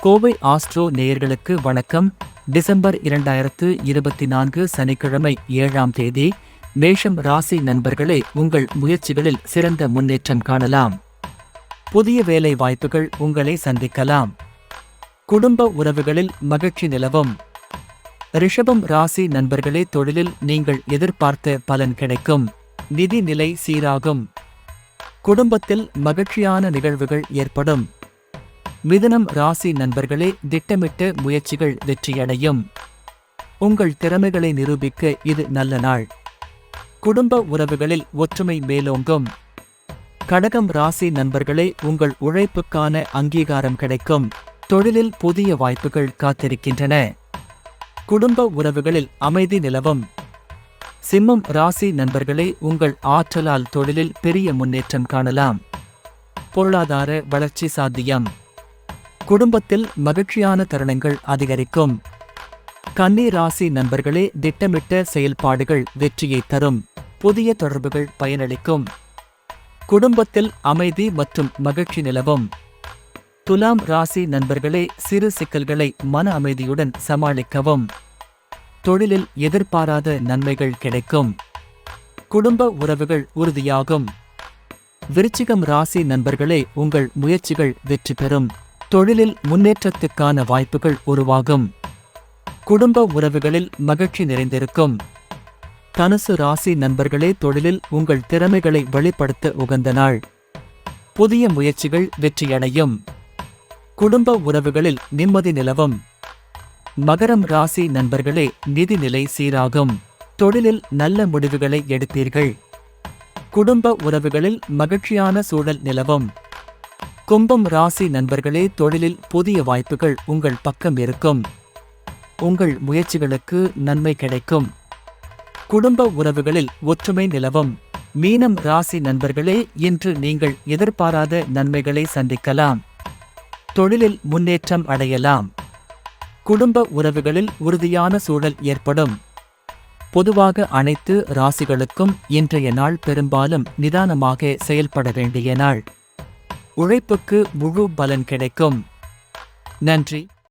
Kovai astro நேயர்களுக்கு வணக்கம். December 2024 சனிக்கிழமை 7ஆம் தேதி. மேஷம் ராசி நண்பர்களே, உங்கள் முயற்சிகளில் சிறந்த முன்னேற்றம் காணலாம். புதிய வேலை வாய்ப்புகள் உங்களை சந்திக்கலாம். குடும்ப உறவுகளில் மகிழ்ச்சி நிலவும். ரிஷபம் ராசி நண்பர்களே, தொழிலில் நீங்கள் எதிர்பார்த்த பலன் கிடைக்கும். நிதி நிலை சீராகும். குடும்பத்தில் மகிழ்ச்சியான நிகழ்வுகள் ஏற்படும். மிதுனம் ராசி நண்பர்களே, திட்டமிட்ட முயற்சிகள் வெற்றியடையும். உங்கள் திறமைகளை நிரூபிக்க இது நல்ல நாள். குடும்ப உறவுகளில் ஒற்றுமை மேலோங்கும். கடகம் ராசி நண்பர்களே, உங்கள் உழைப்புக்கான அங்கீகாரம் கிடைக்கும். தொழிலில் புதிய வாய்ப்புகள் காத்திருக்கின்றன. குடும்ப உறவுகளில் அமைதி நிலவும். சிம்மம் ராசி நண்பர்களே, உங்கள் ஆற்றலால் தொழிலில் பெரிய முன்னேற்றம் காணலாம். பொருளாதார வளர்ச்சி சாத்தியம். குடும்பத்தில் மகிழ்ச்சியான தருணங்கள் அதிகரிக்கும். கன்னி ராசி நண்பர்களே, திட்டமிட்ட செயல்பாடுகள் வெற்றியை தரும். புதிய தொடர்புகள் பயனளிக்கும். குடும்பத்தில் அமைதி மற்றும் மகிழ்ச்சி நிலவும். துலாம் ராசி நண்பர்களே, சிறு சிக்கல்களை மன அமைதியுடன் சமாளிக்கவும். தொழிலில் எதிர்பாராத நன்மைகள் கிடைக்கும். குடும்ப உறவுகள் உறுதியாகும். விருச்சிகம் ராசி நண்பர்களே, உங்கள் முயற்சிகள் வெற்றி பெறும். தொழிலில் முன்னேற்றத்துக்கான வாய்ப்புகள் உருவாகும். குடும்ப உறவுகளில் மகிழ்ச்சி நிறைந்திருக்கும். தனுசு ராசி நண்பர்களே, தொழிலில் உங்கள் திறமைகளை வெளிப்படுத்த உகந்த நாள். புதிய முயற்சிகள் வெற்றியடையும். குடும்ப உறவுகளில் நிம்மதி நிலவும். மகரம் ராசி நண்பர்களே, நிதிநிலை சீராகும். தொழிலில் நல்ல முடிவுகளை எடுப்பீர்கள். குடும்ப உறவுகளில் மகிழ்ச்சியான சூழல் நிலவும். கும்பம் ராசி நண்பர்களே, தொழிலில் புதிய வாய்ப்புகள் உங்கள் பக்கம் இருக்கும். உங்கள் முயற்சிகளுக்கு நன்மை கிடைக்கும். குடும்ப உறவுகளில் ஒற்றுமை நிலவும். மீனம் ராசி நண்பர்களே, இன்று நீங்கள் எதிர்பாராத நன்மைகளை சந்திக்கலாம். தொழிலில் முன்னேற்றம் அடையலாம். குடும்ப உறவுகளில் உறுதியான சூழல் ஏற்படும். பொதுவாக அனைத்து ராசிகளுக்கும் இன்றைய நாள் பெரும்பாலும் நிதானமாக செயல்பட வேண்டிய நாள். உழைப்புக்கு முழு பலன் கிடைக்கும். நன்றி.